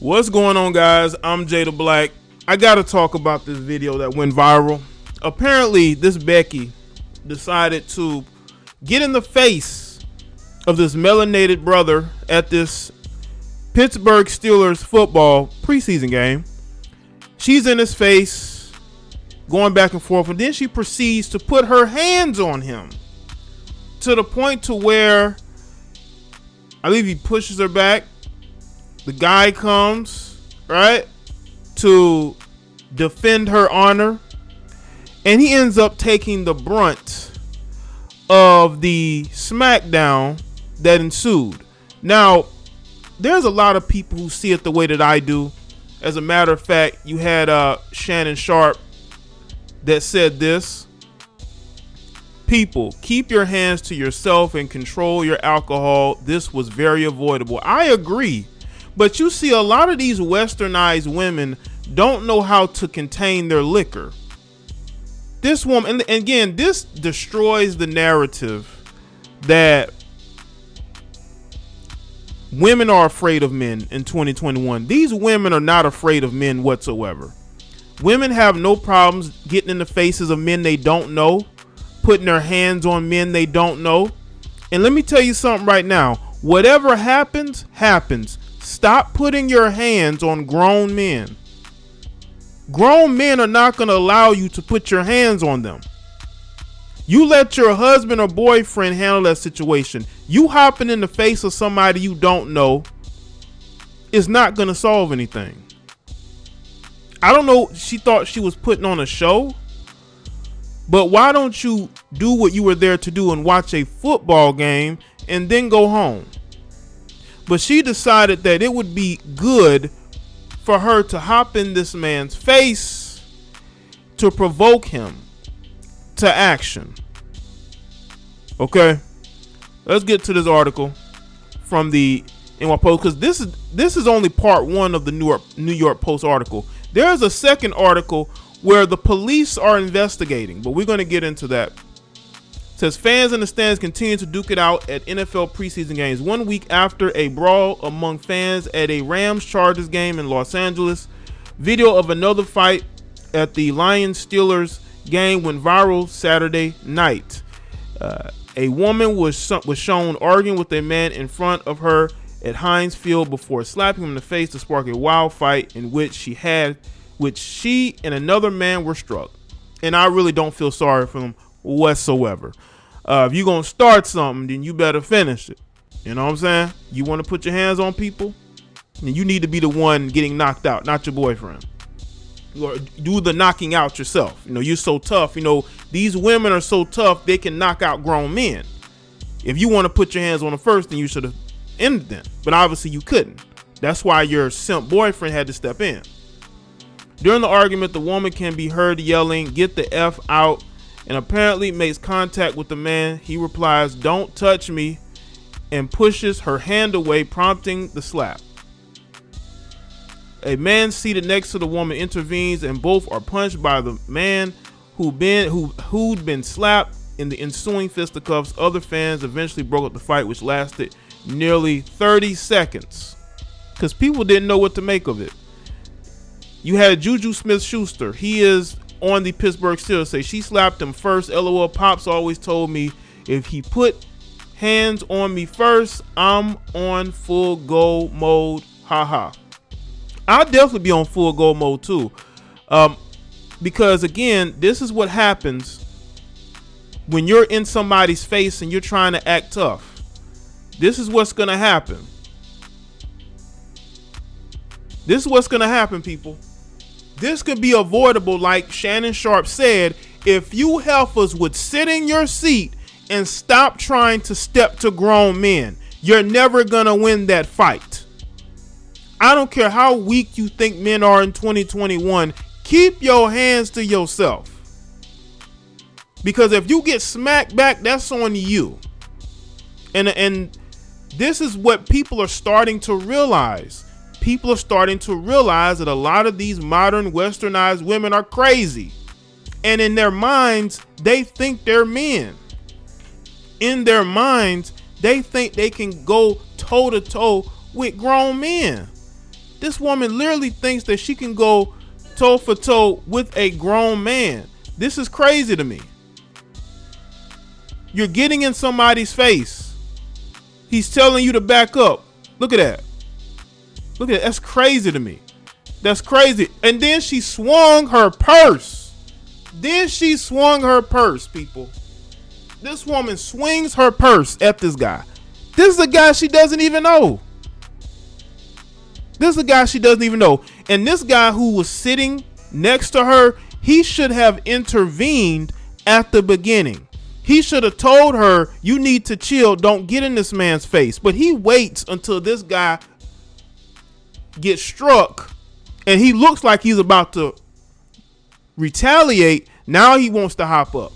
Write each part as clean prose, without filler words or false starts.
What's going on, guys? I'm Jaye the Black. I gotta talk about this video that went viral. Apparently, this Becky decided to get in the face of this melanated brother at this Pittsburgh Steelers football preseason game. She's in his face, going back and forth, and then she proceeds to put her hands on him to the point to where I believe he pushes her back. The guy comes, right, to defend her honor, and he ends up taking the brunt of the smackdown that ensued. Now, there's a lot of people who see it the way that I do. As a matter of fact, you had Shannon Sharp that said this: people, keep your hands to yourself and control your alcohol. This was very avoidable. I agree. But you see, a lot of these westernized women don't know how to contain their liquor. This woman, and again, this destroys the narrative that women are afraid of men in 2021. These women are not afraid of men whatsoever. Women have no problems getting in the faces of men they don't know, putting their hands on men they don't know. And let me tell you something right now. Whatever happens, happens. Stop putting your hands on grown men. Grown men are not going to allow you to put your hands on them. You let your husband or boyfriend handle that situation. You hopping in the face of somebody you don't know is not going to solve anything. I don't know. She thought she was putting on a show. But why don't you do what you were there to do and watch a football game and then go home? But she decided that it would be good for her to hop in this man's face to provoke him to action. Okay, let's get to this article from the NY Post, because this is only part one of the New York Post article. There's a second article where the police are investigating, but we're going to get into that. It says fans in the stands continue to duke it out at NFL preseason games. 1 week after a brawl among fans at a Rams-Chargers game in Los Angeles, video of another fight at the Lions-Steelers game went viral Saturday night. A woman was shown arguing with a man in front of her at Heinz Field before slapping him in the face to spark a wild fight in which she and another man were struck. And I really don't feel sorry for them whatsoever. If you're going to start something, then you better finish it. You know what I'm saying? You want to put your hands on people, and you need to be the one getting knocked out, not your boyfriend. Or do the knocking out yourself. You know, you're so tough. You know, these women are so tough, they can knock out grown men. If you want to put your hands on them first, then you should have ended them. But obviously you couldn't. That's why your simp boyfriend had to step in. During the argument, the woman can be heard yelling, "Get the F out," and apparently makes contact with the man. He replies, "Don't touch me," and pushes her hand away, prompting the slap. A man seated next to the woman intervenes, and both are punched by the man who'd been slapped. In the ensuing fisticuffs, other fans eventually broke up the fight, which lasted nearly 30 seconds because people didn't know what to make of it. You had Juju Smith-Schuster. He is on the Pittsburgh Steelers. Say she slapped him first. LOL. Pops always told me if he put hands on me first, I'm on full go mode. Haha. I'll definitely be on full go mode too. Because again, this is what happens when you're in somebody's face and you're trying to act tough. This is what's going to happen. This is what's going to happen, people. This could be avoidable, like Shannon Sharp said, if you heifers would sit in your seat and stop trying to step to grown men. You're never going to win that fight. I don't care how weak you think men are in 2021. Keep your hands to yourself. Because if you get smacked back, that's on you. And this is what people are starting to realize. People are starting to realize that a lot of these modern westernized women are crazy. And in their minds, they think they're men. In their minds, they think they can go toe to toe with grown men. This woman literally thinks that she can go toe for toe with a grown man. This is crazy to me. You're getting in somebody's face. He's telling you to back up. Look at that. Look at that. That's crazy to me. That's crazy. And then she swung her purse. People. This woman swings her purse at this guy. This is a guy she doesn't even know. And this guy who was sitting next to her, he should have intervened at the beginning. He should have told her, you need to chill. Don't get in this man's face. But he waits until this guy gets struck and he looks like he's about to retaliate. Now he wants to hop up.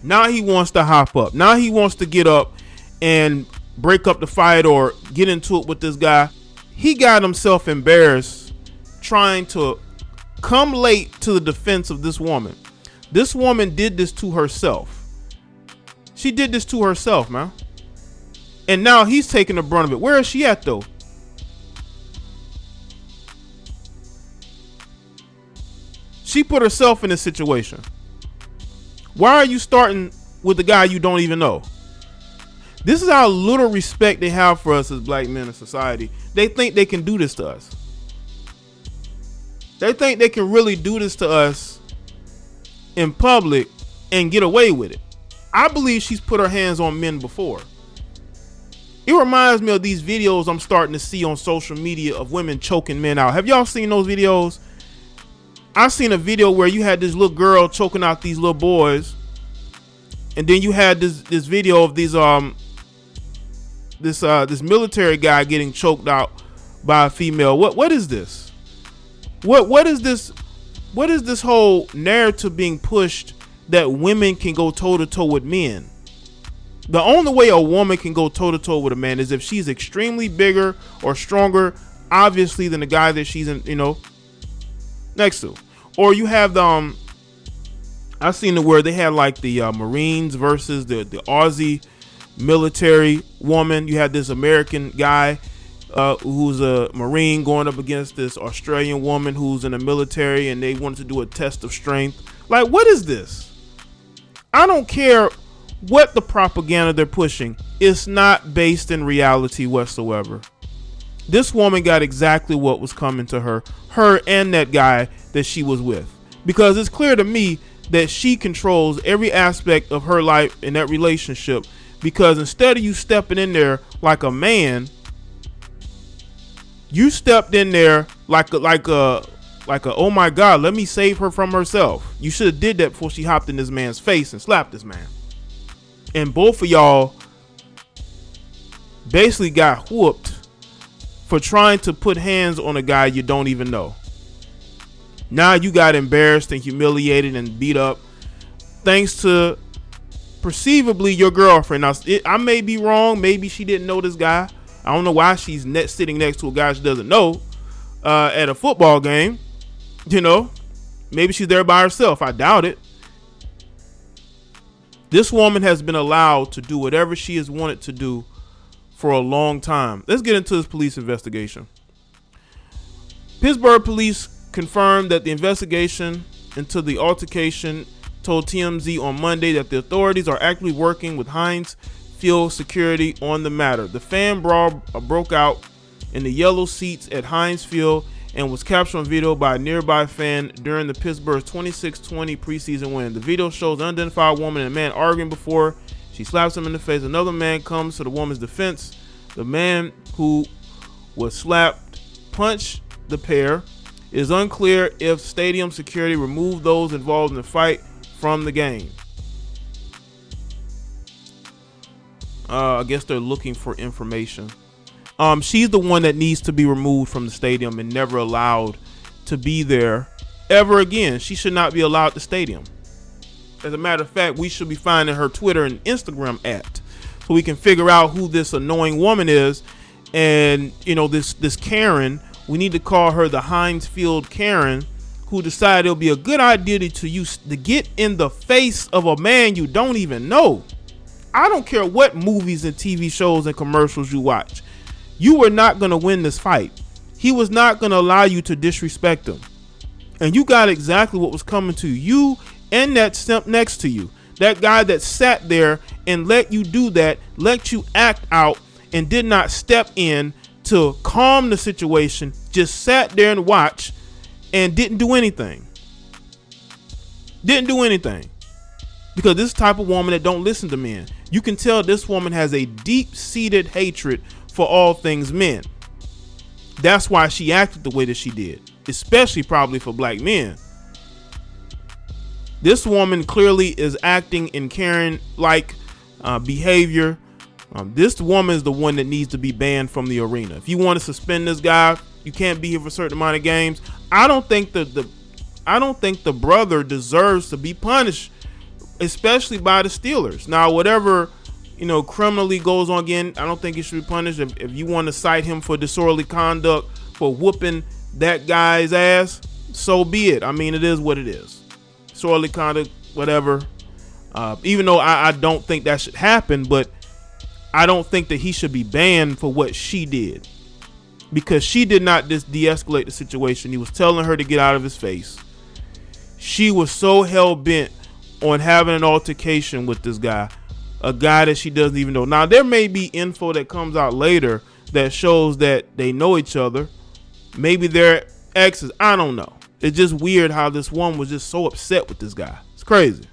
Now he wants to get up and break up the fight or get into it with this guy. He got himself embarrassed trying to come late to the defense of this woman. This woman did this to herself. She did this to herself, man. And now he's taking the brunt of it. Where is she at, though? She put herself in this situation. Why are you starting with the guy you don't even know? This is how little respect they have for us as black men in society. They think they can do this to us. They think they can really do this to us in public and get away with it. I believe she's put her hands on men before. It reminds me of these videos I'm starting to see on social media of women choking men out. Have y'all seen those videos? I seen a video where you had this little girl choking out these little boys, and then you had this video of these this military guy getting choked out by a female. What is this? What is this? What is this whole narrative being pushed that women can go toe to toe with men? The only way a woman can go toe to toe with a man is if she's extremely bigger or stronger, obviously, than the guy that she's next to. Or you have the I seen where they had like the Marines versus the Aussie military woman. You had this American guy who's a Marine going up against this Australian woman who's in the military, and they wanted to do a test of strength. Like, what is this? I don't care what the propaganda they're pushing. It's not based in reality whatsoever. This woman got exactly what was coming to her and that guy that she was with, because it's clear to me that she controls every aspect of her life in that relationship. Because instead of you stepping in there like a man, you stepped in there like a oh my God, let me save her from herself. You should have did that before she hopped in this man's face and slapped this man. And both of y'all basically got whooped for trying to put hands on a guy you don't even know. Now you got embarrassed and humiliated and beat up thanks to perceivably your girlfriend. Now, I may be wrong. Maybe she didn't know this guy. I don't know why she's sitting next to a guy she doesn't know at a football game. Maybe she's there by herself. I doubt it. This woman has been allowed to do whatever she has wanted to do for a long time. Let's get into this police investigation. Pittsburgh police confirmed that the investigation into the altercation told TMZ on Monday that the authorities are actively working with Heinz Field security on the matter. The fan brawl broke out in the yellow seats at Heinz Field and was captured on video by a nearby fan during the Pittsburgh's 26-20 preseason win. The video shows an unidentified woman and a man arguing before she slaps him in the face. Another man comes to the woman's defense. The man who was slapped punched the pair. It is unclear if stadium security removed those involved in the fight from the game. I guess they're looking for information. She's the one that needs to be removed from the stadium and never allowed to be there ever again. She should not be allowed at the stadium. As a matter of fact, we should be finding her Twitter and Instagram at, so we can figure out who this annoying woman is. And this Karen, we need to call her the Heinz Field Karen, who decided it'll be a good idea to get in the face of a man you don't even know. I don't care what movies and TV shows and commercials you watch. You were not going to win this fight. he was not going to allow you to disrespect him. And you got exactly what was coming to you and that simp next to you. That guy that sat there and let you do that, let you act out, and did not step in to calm the situation, just sat there and watched and didn't do anything. Didn't do anything. Because this type of woman that don't listen to men. You can tell this woman has a deep-seated hatred for all things men. That's why she acted the way that she did, especially probably for black men. This woman clearly is acting in Karen-like behavior. This woman is the one that needs to be banned from the arena. If you want to suspend this guy, you can't be here for a certain amount of games. I don't think the brother deserves to be punished, especially by the Steelers. Now, whatever criminally goes on again, I don't think he should be punished. If you want to cite him for disorderly conduct for whooping that guy's ass, so be it. I mean, it is what it is. Disorderly conduct, whatever. Even though I don't think that should happen, but I don't think that he should be banned for what she did, because she did not just de-escalate the situation. He was telling her to get out of his face. She was so hell-bent on having an altercation with this guy, a guy that she doesn't even know. Now, there may be info that comes out later that shows that they know each other. Maybe they're exes. I don't know. It's just weird how this woman was just so upset with this guy. It's crazy.